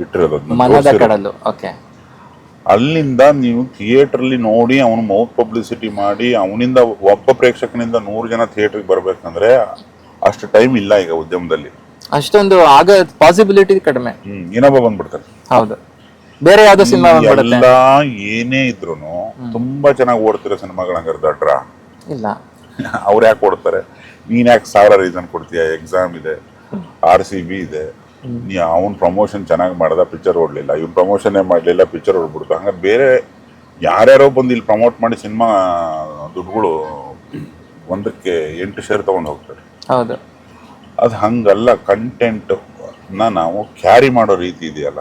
ಇಟ್ಟಿರೋದು. ಅಲ್ಲಿಂದ ನೀವು ಥಿಯೇಟ್ರಲ್ಲಿ ನೋಡಿ ಅವನು ಮೌತ್ ಪಬ್ಲಿಸಿಟಿ ಮಾಡಿ ಅವನಿಂದ ಒಬ್ಬ ಪ್ರೇಕ್ಷಕನಿಂದ 100 ಜನ ಥಿಯೇಟರ್ಗೆ ಬರ್ಬೇಕಂದ್ರೆ ಅಷ್ಟು ಟೈಮ್ ಇಲ್ಲ ಈಗ ಉದ್ಯಮದಲ್ಲಿ. ಅಷ್ಟೊಂದು ಆಗ ಪಾಸಿಬಿಲಿಟಿ ಕಡಿಮೆ. ಇನ್ನೊಬ್ಬ ಬಂದ್ಬಿಡ್ತಾರೆ. ಹೌದು, ಬೇರೆ ಯಾವ್ದೋ ಸಿನಿಮಾ ಎಲ್ಲ ಏನೇ ಇದ್ರು ತುಂಬಾ ಚೆನ್ನಾಗಿ ಓಡ್ತಿರೋ ಸಿನಿಮಾಗಳಂಗಾರೆ ದಡ್ರ ಇಲ್ಲ. ಅವ್ರು ಯಾಕೆ ಓಡ್ತಾರೆ? ನೀನ್ ಯಾಕೆ 1000 ರೀಸನ್ ಕೊಡ್ತೀಯ? ಎಕ್ಸಾಮ್ ಇದೆ, RCB ಇದೆ, ಅವನ್ ಪ್ರಮೋಷನ್ ಚೆನ್ನಾಗಿ ಮಾಡ್ದ, ಪಿಕ್ಚರ್ ಓಡ್ಲಿಲ್ಲ. ಇವ್ನು ಪ್ರಮೋಷನ್ನೇ ಮಾಡ್ಲಿಲ್ಲ, ಪಿಕ್ಚರ್ ಓಡ್ಬಿಡ್ತು. ಹಂಗಾರೆ ಬೇರೆ ಯಾರ್ಯಾರೋ ಬಂದು ಇಲ್ಲಿ ಪ್ರಮೋಟ್ ಮಾಡಿ ಸಿನಿಮಾ ದುಡ್ಡುಗಳು 1ಕ್ಕೆ 8 ಶೇರ್ ತಗೊಂಡು ಹೋಗ್ತಾರೆ. ಹೌದು, ಅದು ಹಂಗಲ್ಲ. ಕಂಟೆಂಟ್ ನಾವು ಕ್ಯಾರಿ ಮಾಡೋ ರೀತಿ ಇದೆಯಲ್ಲ,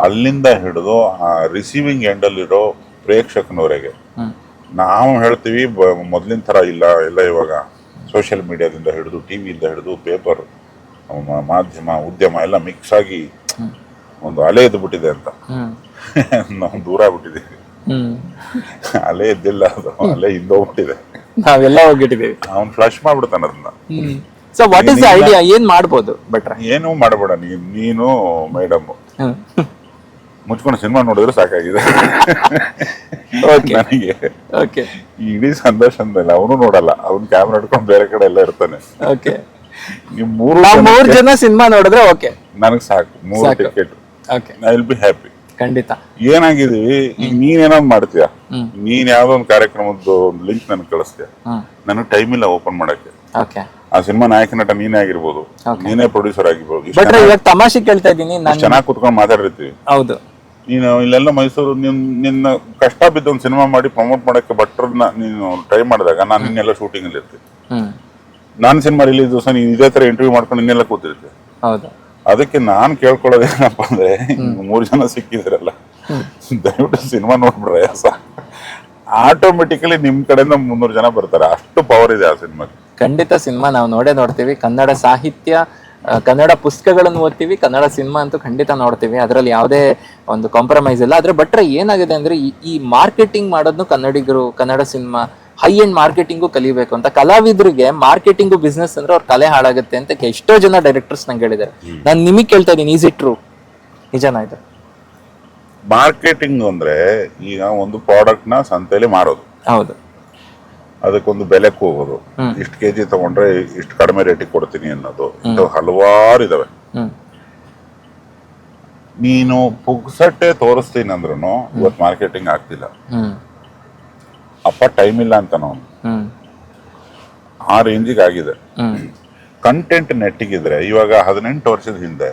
ಅಲ್ಲಿಂದ ಹಿಡಿದು ಆ ರಿಸೀವಿಂಗ್ ಎಂಡ್ ಅಲ್ಲಿರೋ ಪ್ರೇಕ್ಷಕನವರೆಗೆ ನಾವು ಹೇಳ್ತೀವಿ. ಮೊದ್ಲಿನ ತರ ಇಲ್ಲ. ಇವಾಗ ಸೋಷಿಯಲ್ ಮೀಡಿಯಾದಿಂದ ಹಿಡಿದು, ಟಿವಿಯಿಂದ ಹಿಡಿದು, ಪೇಪರ್, ಮಾಧ್ಯಮ, ಉದ್ಯಮ ಎಲ್ಲ ಮಿಕ್ಸ್ ಆಗಿ ಒಂದು ಅಲೆ ಎದ್ದು ಬಿಟ್ಟಿದೆ ಅಂತ ನಾವು ದೂರ ಆಗ್ಬಿಟ್ಟಿದ್ದೀವಿ. ಅಲೆ ಎದ್ದಿಲ್ಲ, ಅದು ಅಲೆ ಹಿಂದೋಗ್ಬಿಟ್ಟಿದೆ. ನಾವೆಲ್ಲ ಹೋಗ್ಬಿಟ್ಟಿದ್ದೀವಿ. ಅವ್ನು ಫ್ಲಶ್ ಮಾಡ್ಬಿಡ್ತಾನ ಅದನ್ನ. So what is the idea? ಏನ್ ಮಾಡ್ಬೋದು ಭಟ್ರೆ? ಏನು ಮಾಡಬೇಡ, ನೀನು ಮೇಡಮ್ ಮುಚ್ಕೊಂಡು ಸಿನಿಮಾ ನೋಡಿದ್ರೆ ಸಾಕಾಗಿದೆ ನನಗೆ. ಇಡೀ ಸಂದರ್ಶನದಲ್ಲಿ ಅವನು ನೋಡಲ್ಲ, ಅವ್ನು ಕ್ಯಾಮ್ರಾ ಹಿಡ್ಕೊಂಡು ಬೇರೆ ಕಡೆ ಎಲ್ಲ ಇರ್ತಾನೆ. ನೀವು ಮೂರು ನಾವ್ 3 ಜನ ಸಿನಿಮಾ ನೋಡಿದ್ರೆ ಓಕೆ, ನನಗೆ ಸಾಕು, 3 ಸಾಕು. Ticket, okay, I will be happy. ಖಂಡಿತ. ಏನಾಗಿದೀವಿ, ಈಗ ನೀನೇನಾದ್ರು ಮಾಡ್ತೀಯ, ನೀನ್ ಯಾವ್ದೋ ಒಂದು ಕಾರ್ಯಕ್ರಮದ್ದು ಒಂದು ಲಿಂಕ್ ನನಗೆ ಕಳಿಸ್ತೀಯ, ನನಗೆ ಟೈಮ್ ಇಲ್ಲ ಓಪನ್ ಮಾಡಕ್ಕೆ. ಓಕೆ, ಆ ಸಿನಿಮಾ ನಾಯಕ ನಟ ನೀನೇ ಆಗಿರ್ಬೋದು, ನೀನೇ ಪ್ರೊಡ್ಯೂಸರ್ ಆಗಿರ್ಬೋದು, ಬಟ್ ಇವಾಗ ತಮಾಷೆ ಕೇಳ್ತಾ ಇದ್ದೀನಿ ನಾನು. ಚೆನ್ನಾಗಿ ಕುತ್ಕೊಂಡು ಮಾತಾಡಿರ್ತೀವಿ. ಹೌದು, ನೀನು ಇಲ್ಲೆಲ್ಲ ಮೈಸೂರು ನಿನ್ನ ಕಷ್ಟ ಬಿದ್ದು ಒಂದು ಸಿನಿಮಾ ಮಾಡಿ ಪ್ರಮೋಟ್ ಮಾಡಕ್ಕೆ ಭಟ್ರನ್ನ ನೀನು ಟ್ರೈ ಮಾಡಿದಾಗ ನಾನು ನಿನ್ನೆಲ್ಲ ಶೂಟಿಂಗ್ ಅಲ್ಲಿ ಇರ್ತೀನಿ. ನಾನು ಸಿನಿಮಾ ರಿಲೀಸ್ ದಿವಸ ನೀನು ಇದೇ ತರ ಇಂಟರ್ವ್ಯೂ ಮಾಡ್ಕೊಂಡು ನಿನ್ನೆಲ್ಲ ಕೂತಿರ್ತೀವಿ. ಹೌದು. ಅದಕ್ಕೆ ನಾನು ಕೇಳ್ಕೊಳ್ಳೋದು ಏನಪ್ಪ ಅಂದ್ರೆ, 3 ಜನ ಸಿಕ್ಕಿದ್ರಲ್ಲ, ದಯವಿಟ್ಟು ಸಿನಿಮಾ ನೋಡ್ಬಿಡ್ರೆ ಆಟೋಮೆಟಿಕಲಿ ನಿಮ್ ಕಡೆಯಿಂದ 300 ಜನ ಬರ್ತಾರೆ. ಅಷ್ಟು ಪವರ್ ಇದೆ ಆ ಸಿನಿಮಾಗೆ. ಖಂಡಿತ ಸಿನಿಮಾ ನಾವು ನೋಡ್ತೀವಿ. ಕನ್ನಡ ಸಾಹಿತ್ಯ, ಕನ್ನಡ ಪುಸ್ತಕಗಳನ್ನು ಓದ್ತೀವಿ, ಕನ್ನಡ ಸಿನಿಮಾ ಅಂತೂ ಖಂಡಿತ ನೋಡ್ತೀವಿ. ಅದರಲ್ಲಿ ಯಾವುದೇ ಒಂದು ಕಾಂಪ್ರಮೈಸ್ ಇಲ್ಲ. ಆದ್ರೆ ಬಟ್ರೆ ಏನಾಗಿದೆ ಅಂದ್ರೆ ಈ ಮಾರ್ಕೆಟಿಂಗ್ ಮಾಡೋದ್ನು ಕನ್ನಡಿಗರು, Kannada cinema high end marketing ಕಲಿಬೇಕು ಅಂತ. ಕಲಾವಿದರಿಗೆ ಮಾರ್ಕೆಟಿಂಗು ಬಿಸ್ನೆಸ್ ಅಂದ್ರೆ ಅವ್ರ ಕಲೆ ಹಾಳಾಗುತ್ತೆ ಅಂತ ಎಷ್ಟೋ ಜನ ಡೈರೆಕ್ಟರ್ಸ್ ನಂಗೆ ಹೇಳಿದ್ದಾರೆ. ನಾನು ನಿಮಗೆ ಕೇಳ್ತಾ ಇದ್ದೀನಿ, ಈಸ್ ಇಟ್ ಟ್ರೂ? ನಿಜನಾ ಇದು? ಮಾರ್ಕೆಟಿಂಗ್ ಅಂದ್ರೆ ಈಗ ಒಂದು ಪ್ರಾಡಕ್ಟ್ ನ ಸಂತೆಯಲ್ಲಿ ಮಾರೋದು, ಹೌದು, ಅದಕ್ಕೊಂದು ಬೆಲೆ ಹೋಗೋದು, ಇಷ್ಟು ಕೆಜಿ ತಗೊಂಡ್ರೆ ಇಷ್ಟು ಕಡಿಮೆ ರೇಟಿಗೆ ಕೊಡ್ತೀನಿ ಅನ್ನೋದು, ಹಲವಾರು ಇದಾವೆ. ನೀನು ಪುಗ್ಸಟ್ಟೆ ತೋರಿಸ್ತೀನಿ ಅಂದ್ರೂ ಇವತ್ತು ಮಾರ್ಕೆಟಿಂಗ್ ಆಗ್ತಿಲ್ಲ. ಅಪ್ಪ ಟೈಮ್ ಇಲ್ಲ ಅಂತ ನಾವು ಆ ರೇಂಜಿಗೆ ಆಗಿದೆ. ಕಂಟೆಂಟ್ ನೆಟ್ಟಿಗಿದ್ರೆ ಇವಾಗ 18 ವರ್ಷದ ಹಿಂದೆ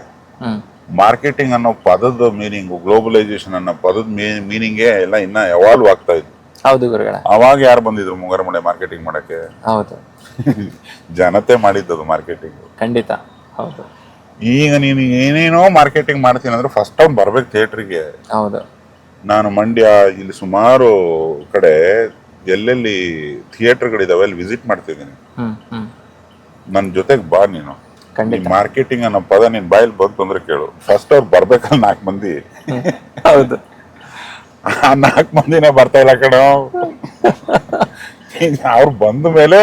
ಮಾರ್ಕೆಟಿಂಗ್ ಅನ್ನೋ ಪದದ ಮೀನಿಂಗು, ಗ್ಲೋಬಲೈಸೇಷನ್ ಅನ್ನೋ ಪದದ ಮೀನಿಂಗೇ ಎಲ್ಲ ಇನ್ನ ಎವಾಲ್ವ್ ಆಗ್ತಾ ಇತ್ತು. ಹೌದು ಗುರುಗಳೇ. ಅವಾಗ ಯಾರು ಬಂದಿದ್ರು ಮುಂಗರಮನೆ ಮಾರ್ಕೆಟಿಂಗ್ ಮಾಡಕ್ಕೆ? ಹೌದು, ಜನತೆ ಮಾಡಿದ್ದದು ಮಾರ್ಕೆಟಿಂಗ್. ಖಂಡಿತ. ಹೌದು. ಈಗ ನೀನು ಏನೇನೋ ಮಾರ್ಕೆಟಿಂಗ್ ಮಾಡ್ತೀನಿ ಅಂದ್ರೆ ಫಸ್ಟ್ ಅವ್ನು ಬರ್ಬೇಕು ಥಿಯೇಟ್ರಿಗೆ. ಹೌದು. ನಾನು ಮಂಡ್ಯ, ಇಲ್ಲಿ ಸುಮಾರು ಕಡೆ ಎಲ್ಲೆಲ್ಲಿ ಥಿಯೇಟರ್ಗಳಿದಾವೆ ಅಲ್ಲಿ ವಿಸಿಟ್ ಮಾಡ್ತಿದ್ದೀನಿ. ನನ್ನ ಜೊತೆಗೆ ಬಾ ನೀನು. ಮಾರ್ಕೆಟಿಂಗ್ ಅನ್ನೋ ಪದ ನಿನ್ ಬಾಯಲ್ಲಿ ಬಂತು ಅಂದ್ರೆ ಕೇಳು, ಫಸ್ಟ್ ಅವ್ರು ಬರ್ಬೇಕಲ್ಲ 4 ಮಂದಿ. ಹೌದು. ಆ 4 ಮಂದಿನೇ ಬರ್ತಾ ಇಲ್ಲ ಕಣ. ಅವ್ರು ಬಂದ ಮೇಲೆ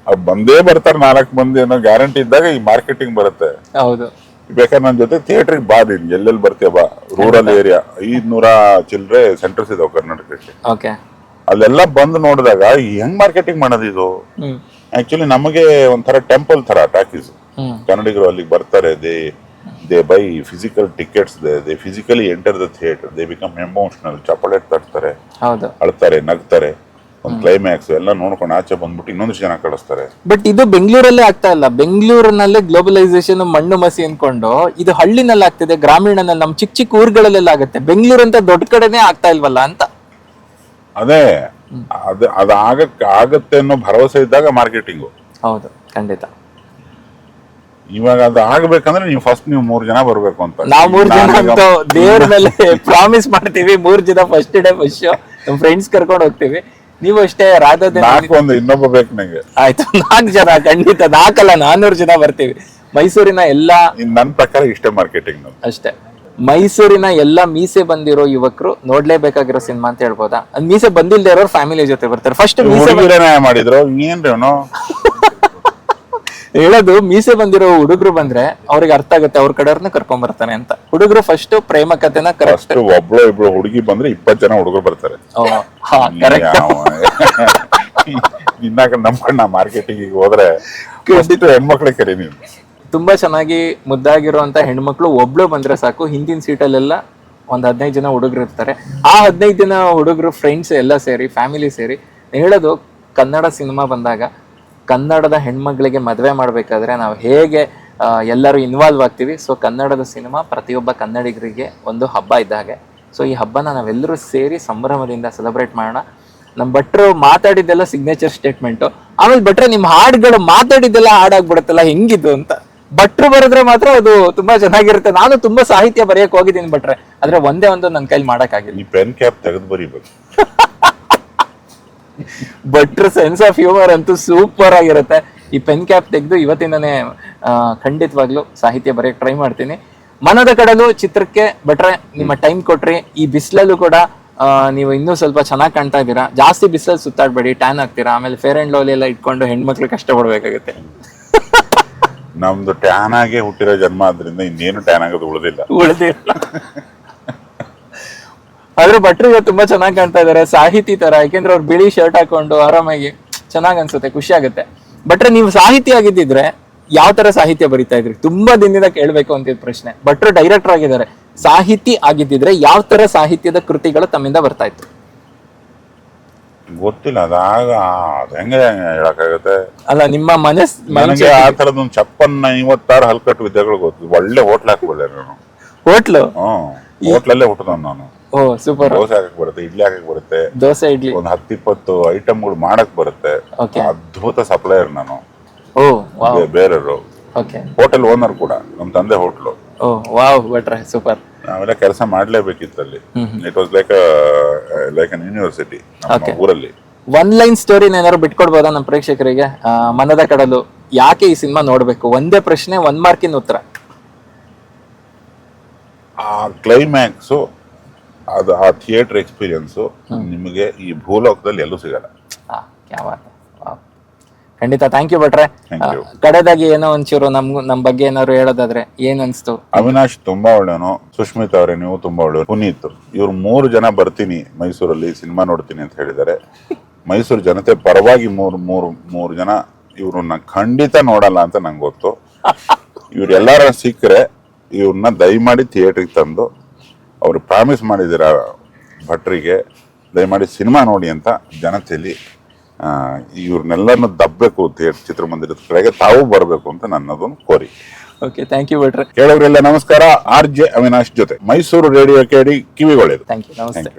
ಅವ್ರು ಬಂದೇ ಬರ್ತಾರೆ 4 ಮಂದಿ ಅನ್ನೋ ಗ್ಯಾರಂಟಿ ಇದ್ದಾಗ ಈ ಮಾರ್ಕೆಟಿಂಗ್ ಬರುತ್ತೆ. ಹೌದು. ಬೇಕಾದ್ರೆ ನನ್ನ ಜೊತೆ ಥಿಯೇಟ್ರಿಗೆ ಬಾ, ನೀನು ಎಲ್ಲೆಲ್ಲಿ ಬರ್ತೀಯ ಬಾ. ರೂರಲ್ ಏರಿಯಾ 500 ಚಿಲ್ಲರೆ ಸೆಂಟರ್ಸ್ ಇದಾವೆ ಕರ್ನಾಟಕಕ್ಕೆ. ಓಕೆ. ಅಲ್ಲೆಲ್ಲ ಬಂದು ನೋಡಿದಾಗ ಹೆಂಗ್ ಮಾರ್ಕೆಟಿಂಗ್ ಮಾಡೋದು ಇದು? ಆಕ್ಚುಲಿ ನಮಗೆ ಒಂಥರ ಟೆಂಪಲ್ ತರ ಟಾಕೀಸ್. ಕನ್ನಡಿಗರು ಅಲ್ಲಿಗೆ ಬರ್ತಾರೆ, they buy physical tickets, they physically enter the theatre, they become emotional, ಚಪ್ಪಳೆ ತಟ್ತಾರೆ, ಅಳ್ತಾರೆ, ನಗ್ತಾರೆ, ಒಂದು ಕ್ಲೈಮ್ಯಾಕ್ಸ್ ಎಲ್ಲ ನೋಡ್ಕೊಂಡು ಆಚೆ ಬಂದ್ಬಿಟ್ಟು ಇನ್ನೊಂದು ಜನ ಕಳಿಸ್ತಾರೆ. ಬಟ್ ಇದು ಬೆಂಗಳೂರಲ್ಲೇ ಆಗ್ತಾ ಇಲ್ಲ. ಬೆಂಗಳೂರಿನಲ್ಲೇ ಗ್ಲೋಬಲೈಸೇಷನ್ ಮಣ್ಣು ಮಸಿ ಅನ್ಕೊಂಡು ಇದು ಹಳ್ಳಿನಲ್ಲಿ ಆಗ್ತಿದೆ, ಗ್ರಾಮೀಣನಲ್ಲಿ ನಮ್ಮ ಚಿಕ್ಕ ಚಿಕ್ಕ ಊರುಗಳಲ್ಲೆಲ್ಲ ಆಗುತ್ತೆ. ಬೆಂಗಳೂರು ಅಂತ ದೊಡ್ಡ ಕಡೆನೇ ಆಗ್ತಾ ಇಲ್ವಲ್ಲ ಅಂತ. ಅದೇ ಅದು ಆಗತ್ತೆ ಅನ್ನೋ ಭರವಸೆ ಇದ್ದಾಗ ಮಾರ್ಕೆಟಿಂಗು. ಹೌದು, ಖಂಡಿತ. ಇವಾಗ ಅದು ಆಗ್ಬೇಕಂದ್ರೆ ನೀವು ಫಸ್ಟ್ 3 ಜನ ಬರ್ಬೇಕು ಅಂತ. ನಾವು 3 ಜನ ಅಂತ ದೇವ್ರ ಮೇಲೆ ಪ್ರಾಮಿಸ್ ಮಾಡ್ತೀವಿ. 3 ಜನ ಫಸ್ಟ್ ಡೇ ಫಸ್ಟ್ ಶೋ ನಮ್ಮ ಫ್ರೆಂಡ್ಸ್ ಕರ್ಕೊಂಡು ಹೋಗ್ತೀವಿ. ನೀವು ಅಷ್ಟೇ ರಾಧೋದೇ 4 ಇನ್ನೊಬ್ಬ ಬೇಕು ನಂಗೆ. ಆಯ್ತು, 4 ಜನ ಖಂಡಿತ. 4 ಅಲ್ಲ 400 ಜನ ಬರ್ತೀವಿ. ಮೈಸೂರಿನ ಎಲ್ಲಾ, ನನ್ನ ಪ್ರಕಾರ ಇಷ್ಟೇ ಮಾರ್ಕೆಟಿಂಗ್ ಅಷ್ಟೇ. ಮೈಸೂರಿನ ಎಲ್ಲಾ ಮೀಸೆ ಬಂದಿರೋ ಯುವಕರು ನೋಡ್ಲೇಬೇಕಾಗಿರೋ ಸಿನಿಮಾ ಅಂತ ಹೇಳ್ಬೋದಾ? ಮೀಸೆ ಬಂದಿಲ್ದೇ ಇರೋರು ಫ್ಯಾಮಿಲಿ ಜೊತೆ ಬರ್ತಾರೆ. ಫಸ್ಟ್ ಮಾಡಿದ್ರು ಏನ್ರೇನು ಹೇಳೋದು, ಮೀಸೆ ಬಂದಿರೋ ಹುಡುಗರು ಬಂದ್ರೆ ಅವ್ರಿಗೆ ಅರ್ಥ ಆಗುತ್ತೆ, ಅವ್ರ ಕಡೆಯವ್ರನ್ನ ಕರ್ಕೊಂಡ್ ಬರ್ತಾನೆ ಅಂತ. ಹುಡುಗರು ಫಸ್ಟ್ ಪ್ರೇಮ ಕಥೆನ ಕರೆಕ್ಟ್. ಒಬ್ಳು ಇಬ್ಳು ಹುಡುಗಿ ಬಂದ್ರೆ 20 ಜನ ಹುಡುಗರು ಬರ್ತಾರೆ. ನಮ್ಕಂಡ ಮಾರ್ಕೆಟಿಂಗ್ ಹೋದ್ರೆ ಹೆಣ್ಮಕ್ಳಿಗೆ ಕರಿ. ನೀವು ತುಂಬಾ ಚೆನ್ನಾಗಿ ಮುದ್ದಾಗಿರುವಂತ ಹೆಣ್ಮಕ್ಳು ಒಬ್ಳು ಬಂದ್ರೆ ಸಾಕು. ಹಿಂದಿನ ಸೀಟಲ್ಲೆಲ್ಲ ಒಂದ್ 15 ಜನ ಹುಡುಗರು ಇರ್ತಾರೆ. ಆ 15 ಜನ ಹುಡುಗರು ಫ್ರೆಂಡ್ಸ್ ಎಲ್ಲ ಸೇರಿ, ಫ್ಯಾಮಿಲಿ ಸೇರಿ ಹೇಳೋದು, ಕನ್ನಡ ಸಿನಿಮಾ ಬಂದಾಗ ಕನ್ನಡದ ಹೆಣ್ಮಕ್ಳಿಗೆ ಮದುವೆ ಮಾಡ್ಬೇಕಾದ್ರೆ ನಾವು ಹೇಗೆ ಎಲ್ಲರೂ ಇನ್ವಾಲ್ವ್ ಆಗ್ತೀವಿ. ಸೊ ಕನ್ನಡದ ಸಿನಿಮಾ ಪ್ರತಿಯೊಬ್ಬ ಕನ್ನಡಿಗರಿಗೆ ಒಂದು ಹಬ್ಬ ಇದ್ದ ಹಾಗೆ. ಸೊ ಈ ಹಬ್ಬನ ನಾವೆಲ್ಲರೂ ಸೇರಿ ಸಂಭ್ರಮದಿಂದ ಸೆಲೆಬ್ರೇಟ್ ಮಾಡೋಣ. ನಮ್ಮ ಭಟ್ರು ಮಾತಾಡಿದ್ದೆಲ್ಲ ಸಿಗ್ನೇಚರ್ ಸ್ಟೇಟ್ಮೆಂಟು. ಆಮೇಲೆ ಭಟ್ರೆ ನಿಮ್ಮ ಹಾಡುಗಳು ಮಾತಾಡಿದ್ದೆಲ್ಲ ಹಾಡಾಗ್ಬಿಡುತ್ತಲ್ಲ, ಹೆಂಗಿದ್ದು ಅಂತ. ಭಟ್ರು ಬರೆದ್ರೆ ಮಾತ್ರ ಅದು ತುಂಬಾ ಚೆನ್ನಾಗಿರುತ್ತೆ. ನಾನು ತುಂಬಾ ಸಾಹಿತ್ಯ ಬರೆಯಕ್ ಹೋಗಿದ್ದೀನಿ ಭಟ್ರೆ, ಆದ್ರೆ ಒಂದೇ ಒಂದು ನನ್ನ ಕೈಲಿ ಮಾಡಕ್ಕಾಗಿಲ್ಲ. ಈ ಪೆನ್ ಕ್ಯಾಪ್ ತೆಗೆದು ಬರೀಬೇಕು. ಭಟ್ರ ಸೆನ್ಸ್ ಆಫ್ ಹ್ಯೂಮರ್ ಅಂತೂ ಸೂಪರ್ ಆಗಿರುತ್ತೆ. ಈ ಪೆನ್ ಕ್ಯಾಪ್ ತೆಗೆದು ಇವತ್ತಿಂದನೇ ಖಂಡಿತವಾಗ್ಲೂ ಸಾಹಿತ್ಯ ಬರೆಯಕ್ ಟ್ರೈ ಮಾಡ್ತೀನಿ. ಮನದ ಕಡಲು ಚಿತ್ರಕ್ಕೆ ಭಟ್ರೆ ನಿಮ್ಮ ಟೈಮ್ ಕೊಟ್ರಿ. ಈ ಬಿಸಿಲಲ್ಲೂ ಕೂಡ ನೀವು ಇನ್ನೂ ಸ್ವಲ್ಪ ಚೆನ್ನಾಗಿ ಕಾಣ್ತಾ ಇದ್ದೀರಾ. ಜಾಸ್ತಿ ಬಿಸಿಲಲ್ಲಿ ಸುತ್ತಾಡ್ಬೇಡಿ, ಟ್ಯಾನ್ ಆಗ್ತೀರಾ. ಆಮೇಲೆ ಫೇರ್ ಅಂಡ್ ಲವ್ಲಿ ಎಲ್ಲ ಇಟ್ಕೊಂಡು ಹೆಣ್ಮಕ್ಳು ಕಷ್ಟ ಪಡ್ಬೇಕಾಗುತ್ತೆ. ನಮ್ದು ಟ್ಯಾನ್ ಆಗಿ ಹುಟ್ಟಿರೋ ಜನ್ಮ ಆದ್ರಿಂದ ಇನ್ನೇನು ಟ್ಯಾನ್ ಆಗೋದು ಉಳಿದಿಲ್ಲ. ಆದ್ರೆ ಭಟ್ರು ಇವತ್ತು ತುಂಬಾ ಚೆನ್ನಾಗಿ ಕಾಣ್ತಾ ಇದಾರೆ, ಸಾಹಿತಿ ತರ. ಯಾಕೆಂದ್ರೆ ಅವ್ರು ಬಿಳಿ ಶರ್ಟ್ ಹಾಕೊಂಡು ಆರಾಮಾಗಿ ಚೆನ್ನಾಗ್ ಅನ್ಸುತ್ತೆ, ಖುಷಿ ಆಗುತ್ತೆ. ಭಟ್ರೆ ನೀವು ಸಾಹಿತಿ ಆಗಿದ್ದಿದ್ರೆ ಯಾವ ತರ ಸಾಹಿತ್ಯ ಬರಿತಾ ಇದ್ರಿ? ತುಂಬಾ ದಿನದಿಂದ ಕೇಳ್ಬೇಕು ಅಂತಿದ್ ಪ್ರಶ್ನೆ. ಭಟ್ರು ಡೈರೆಕ್ಟರ್ ಆಗಿದ್ದಾರೆ, ಸಾಹಿತಿ ಆಗಿದ್ದಿದ್ರೆ ಯಾವ ತರ ಸಾಹಿತ್ಯದ ಕೃತಿಗಳು ತಮ್ಮಿಂದ ಬರ್ತಾ ಇತ್ತು? ಗೊತ್ತಿಲ್ಲ ಅದು ಹೆಂಗೆ ಹೇಳಕ್ಕಾಗತ್ತೆ. ಅಲ್ಲ, ನಿಮ್ಮ ನನಗೆ ಆ ತರದೊಂದು 56 ಹಲ್ಕಟ್ಟು ವಿದ್ಯೆಗಳು ಗೊತ್ತು. ಒಳ್ಳೆ ಹೋಟ್ಲ್ ಹಾಕ್ಬೋದೆ ನಾನು. ಹೋಟ್ಲು? ಹೋಟ್ಲಲ್ಲೇ ಹುಟ್ಟದ ನಾನು. ಓ ಸೂಪರ್. ದೋಸೆ ಹಾಕಕ್ ಬರುತ್ತೆ, ಇಡ್ಲಿ ಹಾಕಕ್ ಬರುತ್ತೆ, ದೋಸೆ ಇಡ್ಲಿ ಒಂದು 10-20 ಐಟಮ್ಗಳು ಮಾಡಕ್ ಬರುತ್ತೆ. Okay. ಅದ್ಭುತ ಸಪ್ಲೈಯರ್ ನಾನು. Oh wow. ಬೇರೆಯವರು ಓಕೆ. ಹೋಟೆಲ್ ಓನರ್ ಕೂಡ, ನಮ್ಮ ತಂದೆ ಹೋಟ್ಲು. ಓ ವಾವ್ ಭಟ್ರೆ ಸೂಪರ್. ನಾವೆಲ್ಲ ಕೆಲಸ ಮಾಡ್ಲೇಬೇಕಿತ್ತಲ್ಲಿ. It was like an university Okay. ಊರಲ್ಲಿ. ಒನ್ ಲೈನ್ ಸ್ಟೋರಿನ ಏನಾದ್ರು ಬಿಟ್ಕೊಡ್ಬೋದಾ ನಮ್ಮ ಪ್ರೇಕ್ಷಕರಿಗೆ? ಮನದ ಕಡಲು ಯಾಕೆ ಈ ಸಿನಿಮಾ ನೋಡ್ಬೇಕು? ಒಂದೇ ಪ್ರಶ್ನೆ, 1 ಮಾರ್ಕಿನ ಉತ್ತರ. ಆ ಕ್ಲೈಮ್ಯಾಕ್ಸು, ಅದು ಆ ಥಿಯೇಟರ್ ಎಕ್ಸ್ಪೀರಿಯನ್ಸು ನಿಮಗೆ ಈ ಭೂಲೋಕದಲ್ಲಿ ಎಲ್ಲೂ ಸಿಗಲ್ಲ. ಕ್ಯಾ ಬಾತ್. ವಾವ್. ಖಂಡಿತ. ಥ್ಯಾಂಕ್ ಯು ಭಟ್ರೆ. Thank you. ಕಡೆದಾಗಿ ಏನೋ ಒಂಚೂರು ನಮ್ ಬಗ್ಗೆ ಏನಾದ್ರು ಹೇಳೋದಾದ್ರೆ ಏನ್ ಅನ್ಸ್ತು? ಅವಿನಾಶ್ ತುಂಬಾ ಒಳ್ಳೆಯವನು, ಸುಷ್ಮಿತಾ ಅವರೇ ನೀವು ತುಂಬಾ ಒಳ್ಳೆಯವರು, ಪುನೀತ್, ಇವ್ರು 3 ಜನ ಬರ್ತೀನಿ ಮೈಸೂರಲ್ಲಿ ಸಿನಿಮಾ ನೋಡ್ತೀನಿ ಅಂತ ಹೇಳಿದ್ದಾರೆ. ಮೈಸೂರು ಜನತೆ ಪರವಾಗಿ ಮೂರು ಜನ ಇವ್ರನ್ನ ಖಂಡಿತ ನೋಡಲ್ಲ ಅಂತ ನಂಗೆ ಗೊತ್ತು. ಇವ್ರೆಲ್ಲಾರ ಸಿಕ್ಕರೆ ಇವ್ರನ್ನ ದಯಮಾಡಿ ಥಿಯೇಟ್ರಿಗೆ ತಂದು ಅವ್ರು ಪ್ರಾಮಿಸ್ ಮಾಡಿದ್ದೀರ ಭಟ್ರಿಗೆ, ದಯಮಾಡಿ ಸಿನಿಮಾ ನೋಡಿ ಅಂತ ಜನತೆಯಲ್ಲಿ ಇವ್ರನ್ನೆಲ್ಲರನ್ನು ದಬ್ಬಬೇಕು. ಚಿತ್ರಮಂದಿರದ ಕಡೆಗೆ ತಾವು ಬರಬೇಕು ಅಂತ ನನ್ನದೊಂದು ಕೋರಿಕೆ. ಓಕೆ, ಥ್ಯಾಂಕ್ ಯು ಭಟ್ರೆ. ಕೇಳೋರೆಲ್ಲ ನಮಸ್ಕಾರ. RJ ಅವಿನಾಶ್ ಜೊತೆ ಮೈಸೂರು ರೇಡಿಯೋ ಕೇಳಿ ಕಿವಿಗೊಳ್ಳೆದು. Thank you. ನಮಸ್ತೆ.